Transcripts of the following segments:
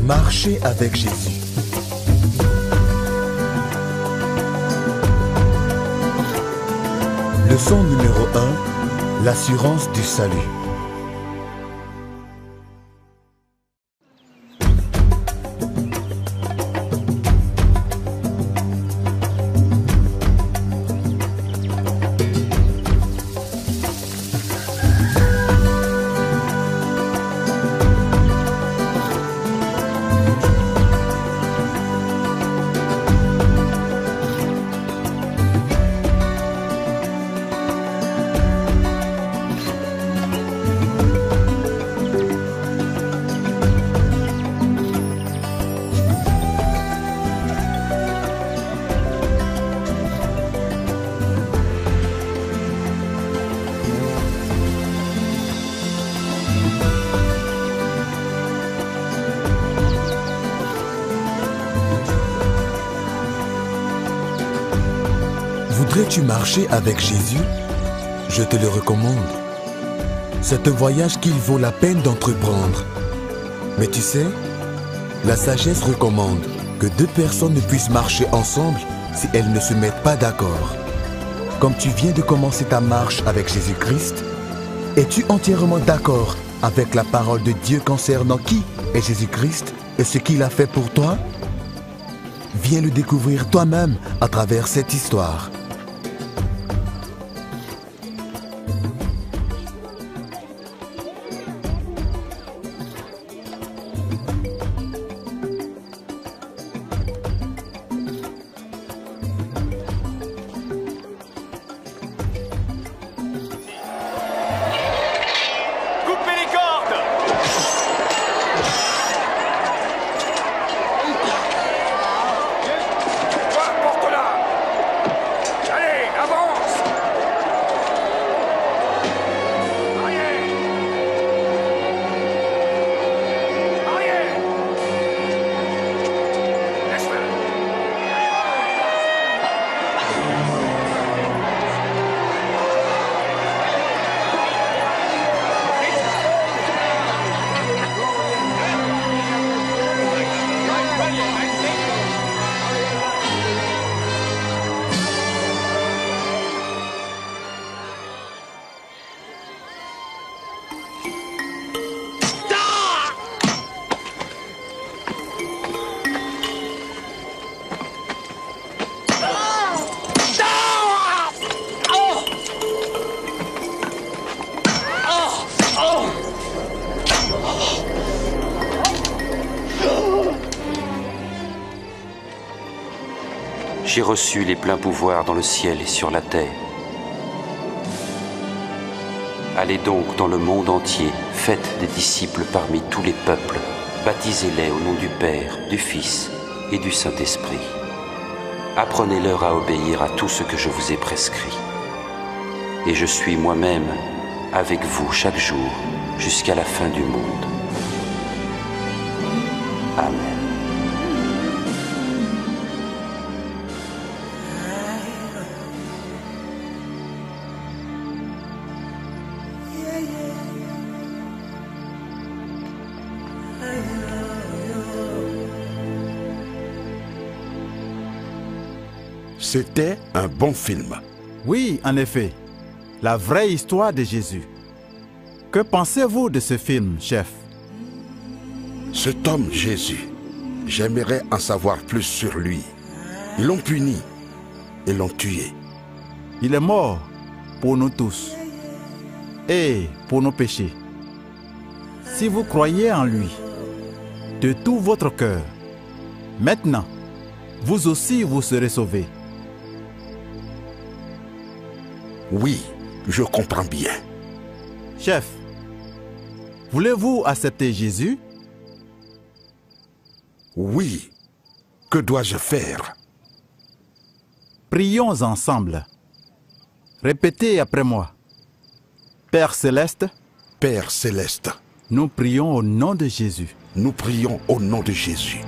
Marcher avec Jésus. Leçon numéro 1, l'assurance du salut. Voudrais-tu marcher avec Jésus? Je te le recommande. C'est un voyage qu'il vaut la peine d'entreprendre. Mais tu sais, la sagesse recommande que deux personnes ne puissent marcher ensemble si elles ne se mettent pas d'accord. Comme tu viens de commencer ta marche avec Jésus-Christ, es-tu entièrement d'accord avec la parole de Dieu concernant qui est Jésus-Christ et ce qu'il a fait pour toi? Viens le découvrir toi-même à travers cette histoire. J'ai reçu les pleins pouvoirs dans le ciel et sur la terre. Allez donc dans le monde entier, faites des disciples parmi tous les peuples, baptisez-les au nom du Père, du Fils et du Saint-Esprit. Apprenez-leur à obéir à tout ce que je vous ai prescrit. Et je suis moi-même avec vous chaque jour jusqu'à la fin du monde. Amen. C'était un bon film. Oui, en effet. La vraie histoire de Jésus. Que pensez-vous de ce film, chef? Cet homme Jésus, j'aimerais en savoir plus sur lui. Ils l'ont puni et l'ont tué. Il est mort pour nous tous et pour nos péchés. Si vous croyez en lui de tout votre cœur, maintenant, vous aussi vous serez sauvés. Oui, je comprends bien. Chef, voulez-vous accepter Jésus? Oui. Que dois-je faire? Prions ensemble. Répétez après moi. Père céleste, Père céleste, nous prions au nom de Jésus. nous prions au nom de Jésus.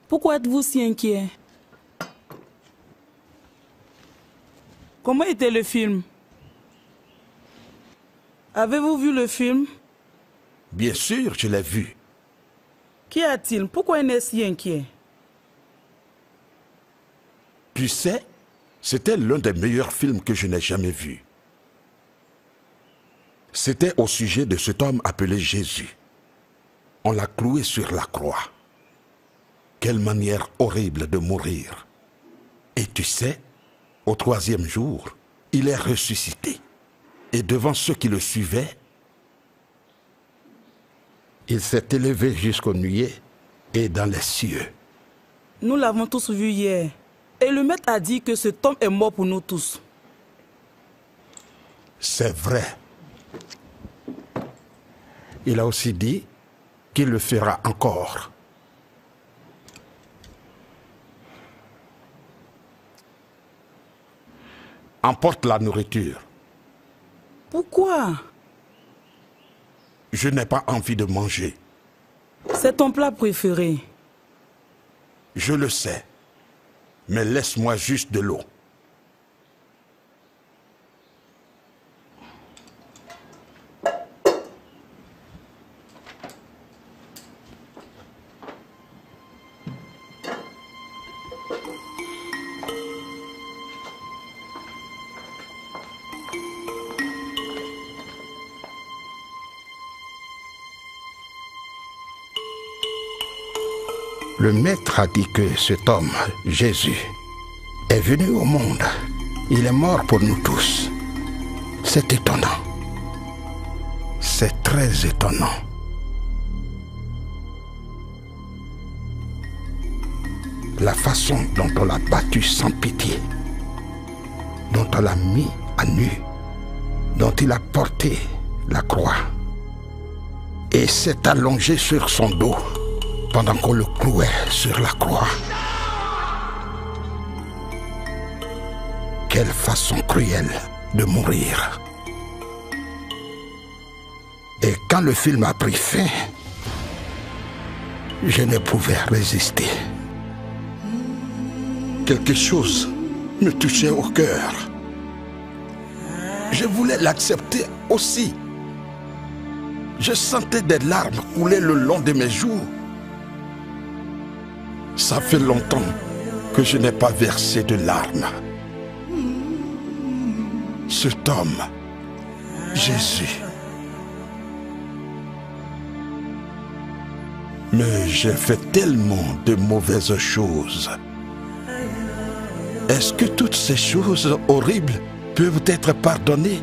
Pourquoi êtes-vous si inquiet? Comment était le film? Avez-vous vu le film? Bien sûr, je l'ai vu. Qu'y a-t-il? Pourquoi il est si inquiet? Tu sais, c'était l'un des meilleurs films que je n'ai jamais vu. C'était au sujet de cet homme appelé Jésus. On l'a cloué sur la croix. Quelle manière horrible de mourir. Et tu sais, au 3e jour, il est ressuscité. Et devant ceux qui le suivaient, il s'est élevé jusqu'aux nuées et dans les cieux. Nous l'avons tous vu hier. Et le maître a dit que cet homme est mort pour nous tous. C'est vrai. Il a aussi dit qu'il le fera encore. Emporte la nourriture. Pourquoi? Je n'ai pas envie de manger. C'est ton plat préféré. Je le sais. Mais laisse-moi juste de l'eau. Le maître a dit que cet homme, Jésus, est venu au monde. Il est mort pour nous tous. C'est étonnant. C'est très étonnant. La façon dont on l'a battu sans pitié, dont on l'a mis à nu, dont il a porté la croix et s'est allongé sur son dos pendant qu'on le clouait sur la croix. Quelle façon cruelle de mourir. Et quand le film a pris fin, je ne pouvais résister. Quelque chose me touchait au cœur. Je voulais l'accepter aussi. Je sentais des larmes couler le long de mes joues. Ça fait longtemps que je n'ai pas versé de larmes. Cet homme, Jésus. Mais j'ai fait tellement de mauvaises choses. Est-ce que toutes ces choses horribles peuvent être pardonnées?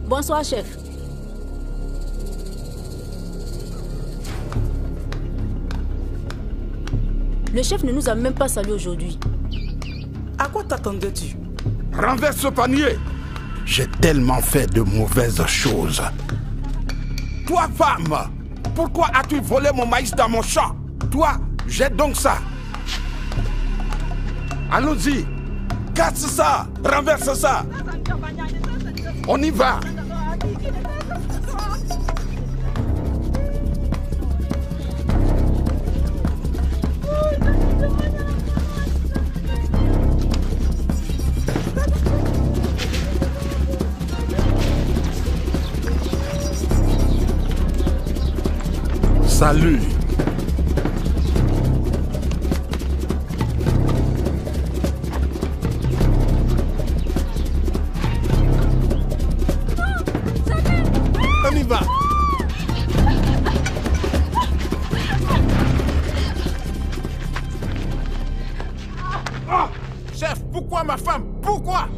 Bonsoir, chef. Le chef ne nous a même pas salué aujourd'hui. À quoi t'attendais-tu? Renverse ce panier! J'ai tellement fait de mauvaises choses. Toi, femme, pourquoi as-tu volé mon maïs dans mon champ? Toi, jette donc ça. Allons-y. Casse ça. Renverse ça. On y va. Salut. On y va. Oh, chef, pourquoi ma femme? Pourquoi?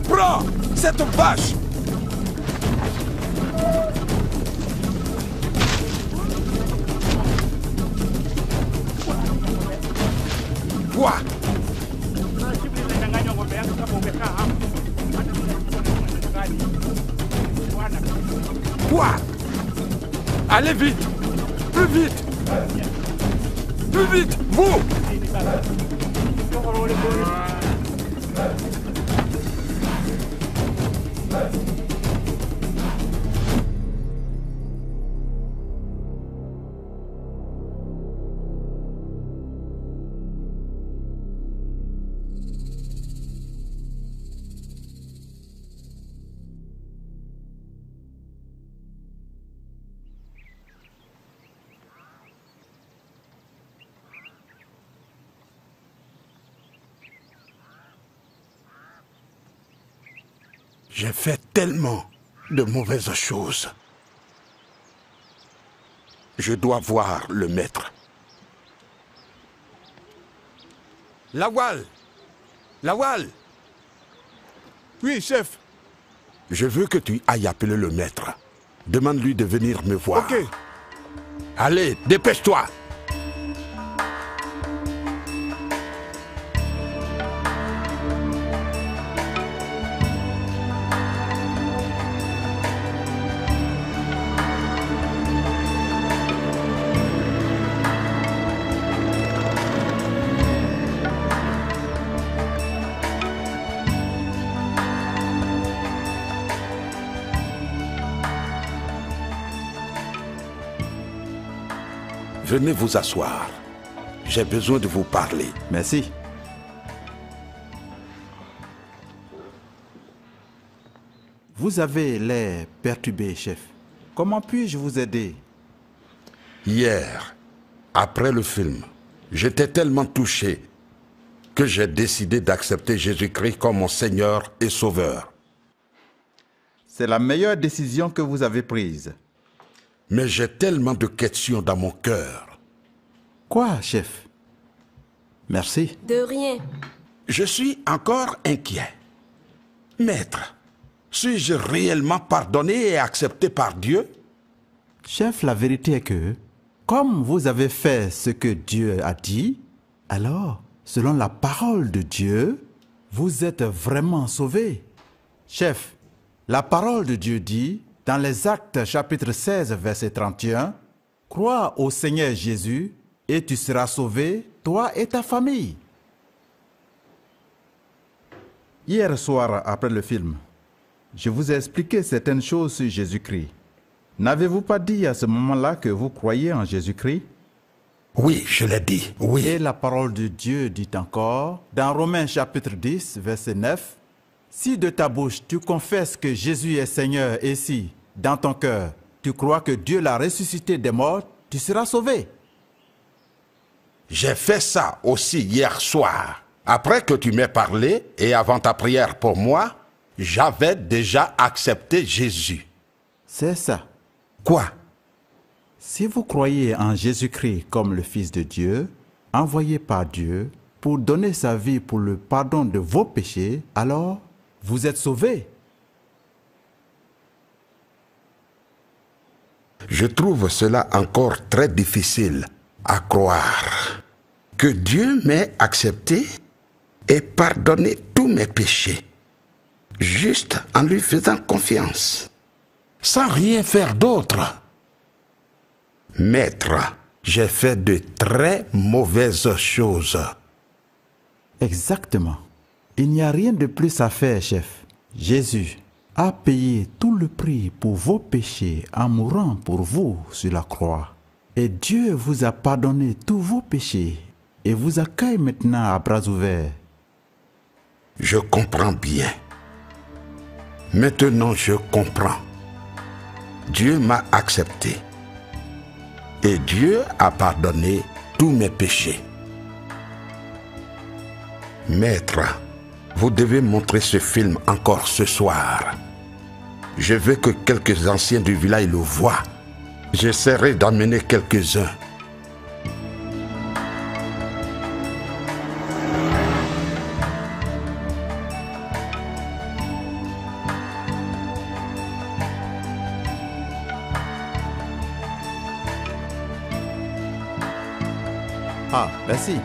Prends cette vache. Allez vite! Plus vite! Plus vite! Vous! J'ai fait tellement de mauvaises choses. Je dois voir le maître. Lawal! Lawal! Oui, chef. Je veux que tu ailles appeler le maître. Demande-lui de venir me voir. Ok. Allez, dépêche-toi! Venez vous asseoir. J'ai besoin de vous parler. Merci. Vous avez l'air perturbé, chef. Comment puis-je vous aider? Hier, après le film, j'étais tellement touché que j'ai décidé d'accepter Jésus-Christ comme mon Seigneur et Sauveur. C'est la meilleure décision que vous avez prise. Mais j'ai tellement de questions dans mon cœur. Quoi, chef? Merci. De rien. Je suis encore inquiet. Maître, suis-je réellement pardonné et accepté par Dieu? Chef, la vérité est que, comme vous avez fait ce que Dieu a dit, alors, selon la parole de Dieu, vous êtes vraiment sauvé. Chef, la parole de Dieu dit, dans les Actes chapitre 16, verset 31, « Crois au Seigneur Jésus et tu seras sauvé, toi et ta famille. » Hier soir, après le film, je vous ai expliqué certaines choses sur Jésus-Christ. N'avez-vous pas dit à ce moment-là que vous croyez en Jésus-Christ? Oui, je l'ai dit, oui. Et la parole de Dieu dit encore, dans Romains chapitre 10, verset 9, « Si de ta bouche tu confesses que Jésus est Seigneur et si, dans ton cœur, tu crois que Dieu l'a ressuscité des morts, tu seras sauvé. » J'ai fait ça aussi hier soir. Après que tu m'aies parlé et avant ta prière pour moi, j'avais déjà accepté Jésus. C'est ça. Quoi? Si vous croyez en Jésus-Christ comme le Fils de Dieu, envoyé par Dieu pour donner sa vie pour le pardon de vos péchés, alors vous êtes sauvés. Je trouve cela encore très difficile à croire. Que Dieu m'ait accepté et pardonné tous mes péchés, juste en lui faisant confiance, sans rien faire d'autre. Maître, j'ai fait de très mauvaises choses. Exactement. Il n'y a rien de plus à faire, chef. Jésus a payé tout le prix pour vos péchés en mourant pour vous sur la croix. Et Dieu vous a pardonné tous vos péchés et vous accueille maintenant à bras ouverts. Je comprends bien. Maintenant, je comprends. Dieu m'a accepté. Et Dieu a pardonné tous mes péchés. Maître, vous devez montrer ce film encore ce soir. Je veux que quelques anciens du village le voient. J'essaierai d'emmener quelques-uns. Ah, merci.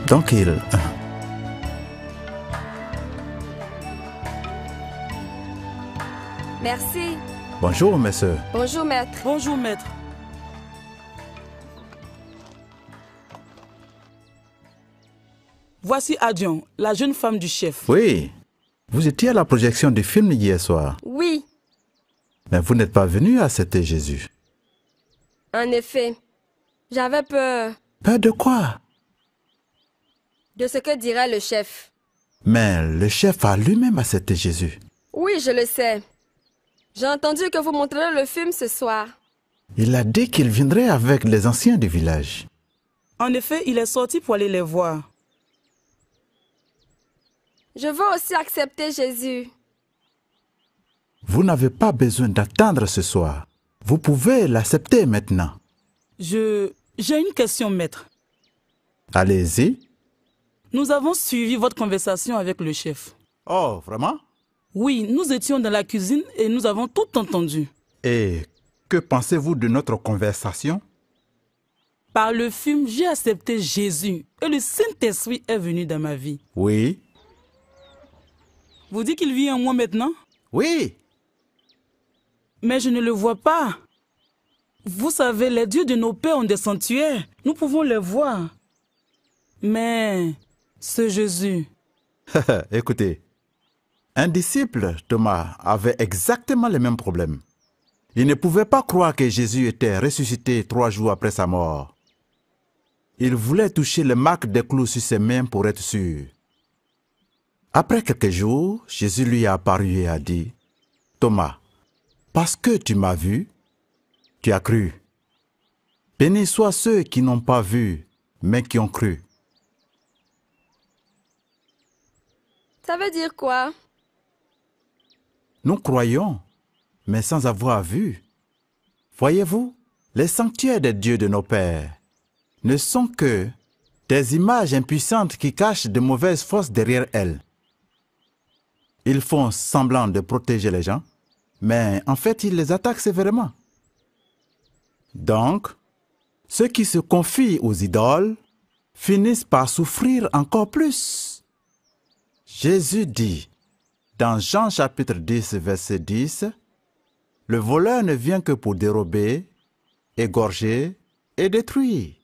Donc il... Merci. Bonjour, mes sœurs. Bonjour, maître. Bonjour, maître. Voici Adion, la jeune femme du chef. Oui, vous étiez à la projection du film hier soir. Oui, Mais vous n'êtes pas venu accepter Jésus. en effet. J'avais peur Peur de quoi? de ce que dirait le chef. Mais le chef a lui-même accepté Jésus. Oui, je le sais. J'ai entendu que vous montrerez le film ce soir. Il a dit qu'il viendrait avec les anciens du village. En effet, il est sorti pour aller les voir. Je veux aussi accepter Jésus. Vous n'avez pas besoin d'attendre ce soir. Vous pouvez l'accepter maintenant. J'ai une question, maître. Allez-y. Nous avons suivi votre conversation avec le chef. Oh, vraiment? Oui, nous étions dans la cuisine et nous avons tout entendu. Et que pensez-vous de notre conversation? Par le film, j'ai accepté Jésus et le Saint-Esprit est venu dans ma vie. Oui. Vous dites qu'il vit en moi maintenant? Oui. Mais je ne le vois pas. Vous savez, les dieux de nos pères ont des sanctuaires. Nous pouvons les voir. Mais ce Jésus... Écoutez, un disciple, Thomas, avait exactement le même problème. Il ne pouvait pas croire que Jésus était ressuscité 3 jours après sa mort. Il voulait toucher les marques des clous sur ses mains pour être sûr. Après quelques jours, Jésus lui a apparu et a dit, « Thomas, parce que tu m'as vu, tu as cru. Bénis soient ceux qui n'ont pas vu, mais qui ont cru. » Ça veut dire quoi? Nous croyons, mais sans avoir vu. Voyez-vous, les sanctuaires des dieux de nos pères ne sont que des images impuissantes qui cachent de mauvaises forces derrière elles. Ils font semblant de protéger les gens, mais en fait, ils les attaquent sévèrement. Donc, ceux qui se confient aux idoles finissent par souffrir encore plus. Jésus dit, dans Jean chapitre 10, verset 10, « Le voleur ne vient que pour dérober, égorger et détruire.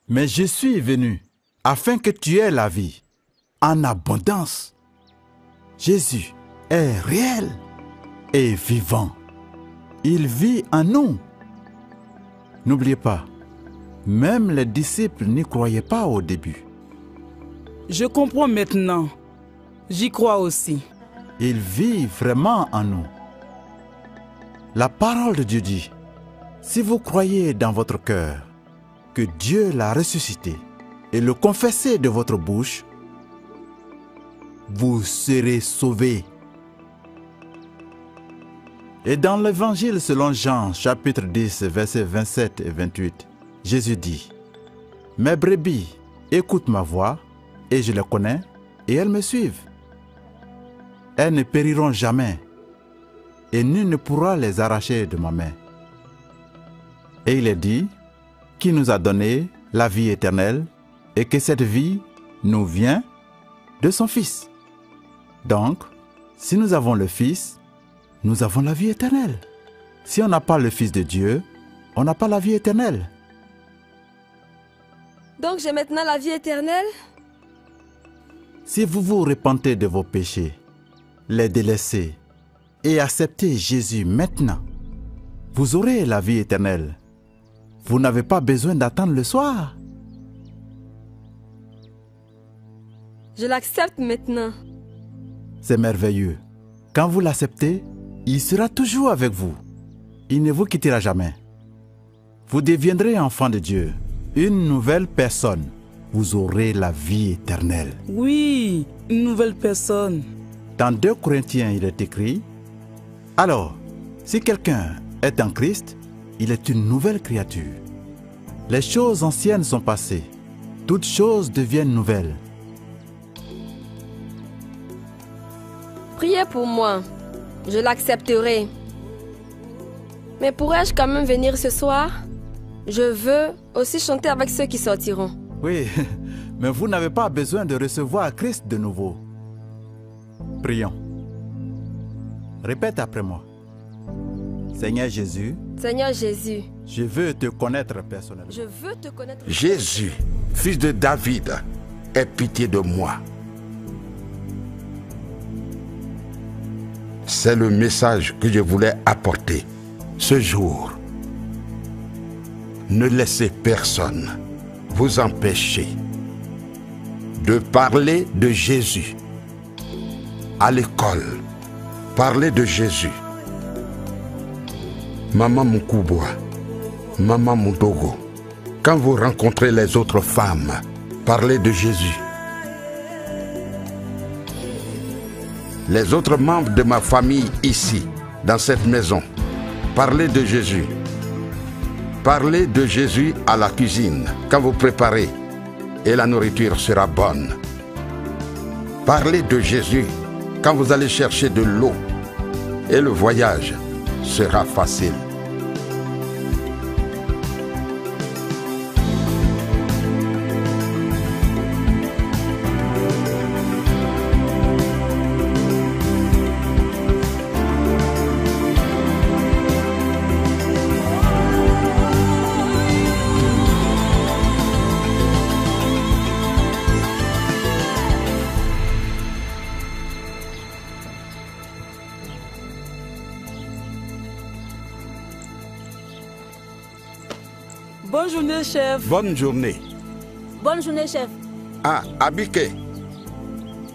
Mais je suis venu afin que tu aies la vie en abondance. » Jésus est réel et vivant. Il vit en nous. N'oubliez pas, même les disciples n'y croyaient pas au début. Je comprends maintenant. J'y crois aussi. Il vit vraiment en nous. La parole de Dieu dit, si vous croyez dans votre cœur que Dieu l'a ressuscité et le confessez de votre bouche, vous serez sauvés. Et dans l'évangile selon Jean, chapitre 10, versets 27 et 28, Jésus dit, « Mes brebis écoutent ma voix, et je les connais, et elles me suivent. Elles ne périront jamais, et nul ne pourra les arracher de ma main. » Et il est dit, qui nous a donné la vie éternelle, et que cette vie nous vient de son Fils. Donc, si nous avons le Fils, nous avons la vie éternelle. Si on n'a pas le Fils de Dieu, on n'a pas la vie éternelle. Donc j'ai maintenant la vie éternelle? Si vous vous repentez de vos péchés, les délaissez et acceptez Jésus maintenant, vous aurez la vie éternelle. Vous n'avez pas besoin d'attendre le soir. Je l'accepte maintenant. C'est merveilleux. Quand vous l'acceptez, il sera toujours avec vous. Il ne vous quittera jamais. Vous deviendrez enfant de Dieu, une nouvelle personne. Vous aurez la vie éternelle. Oui, une nouvelle personne. Dans 2 Corinthiens, il est écrit, « Alors, si quelqu'un est en Christ, il est une nouvelle créature. Les choses anciennes sont passées. Toutes choses deviennent nouvelles. » Priez pour moi. Je l'accepterai. Mais pourrais-je quand même venir ce soir? Je veux aussi chanter avec ceux qui sortiront. Oui, Mais vous n'avez pas besoin de recevoir Christ de nouveau. Prions. Répète après moi. Seigneur Jésus, Seigneur Jésus, je veux te connaître personnellement. je veux te connaître. Jésus, fils de David, aie pitié de moi. C'est le message que je voulais apporter ce jour. Ne laissez personne vous empêcher de parler de Jésus à l'école. Parlez de Jésus. Maman Moukouboua, Maman Moutogo, quand vous rencontrez les autres femmes, parlez de Jésus. Les autres membres de ma famille ici, dans cette maison, parlez de Jésus. Parlez de Jésus à la cuisine, quand vous préparez, et la nourriture sera bonne. Parlez de Jésus quand vous allez chercher de l'eau, et le voyage sera facile. Bonne journée, chef. Bonne journée. Bonne journée, chef. Ah, Abike,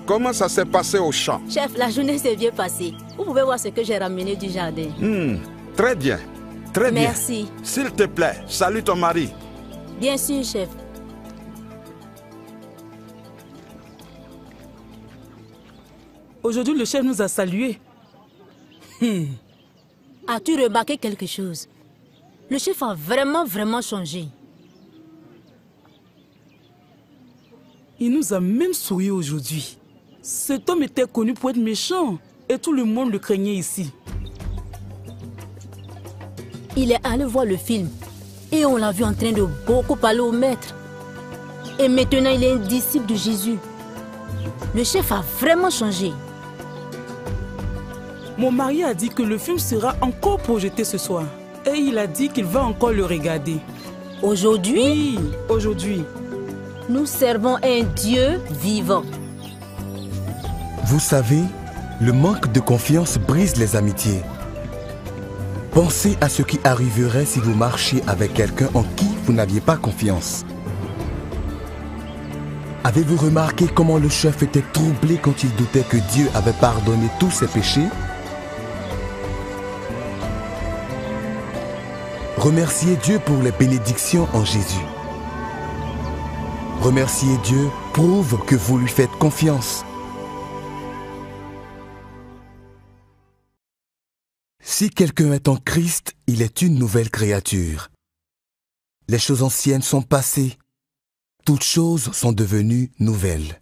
comment ça s'est passé au champ? Chef, la journée s'est bien passée. Vous pouvez voir ce que j'ai ramené du jardin. Très bien, très bien. Merci. S'il te plaît, salue ton mari. Bien sûr, chef. Aujourd'hui, le chef nous a salués. As-tu remarqué quelque chose? Le chef a vraiment changé. Il nous a même souri aujourd'hui. Cet homme était connu pour être méchant et tout le monde le craignait ici. Il est allé voir le film et on l'a vu en train de beaucoup parler au maître. Et maintenant, il est un disciple de Jésus. Le chef a vraiment changé. Mon mari a dit que le film sera encore projeté ce soir. Et il a dit qu'il va encore le regarder. Aujourd'hui, Oui, aujourd'hui. nous servons un Dieu vivant. Vous savez, le manque de confiance brise les amitiés. Pensez à ce qui arriverait si vous marchiez avec quelqu'un en qui vous n'aviez pas confiance. Avez-vous remarqué comment le chef était troublé quand il doutait que Dieu avait pardonné tous ses péchés? Remerciez Dieu pour les bénédictions en Jésus. Remercier Dieu prouve que vous lui faites confiance. Si quelqu'un est en Christ, il est une nouvelle créature. Les choses anciennes sont passées. Toutes choses sont devenues nouvelles.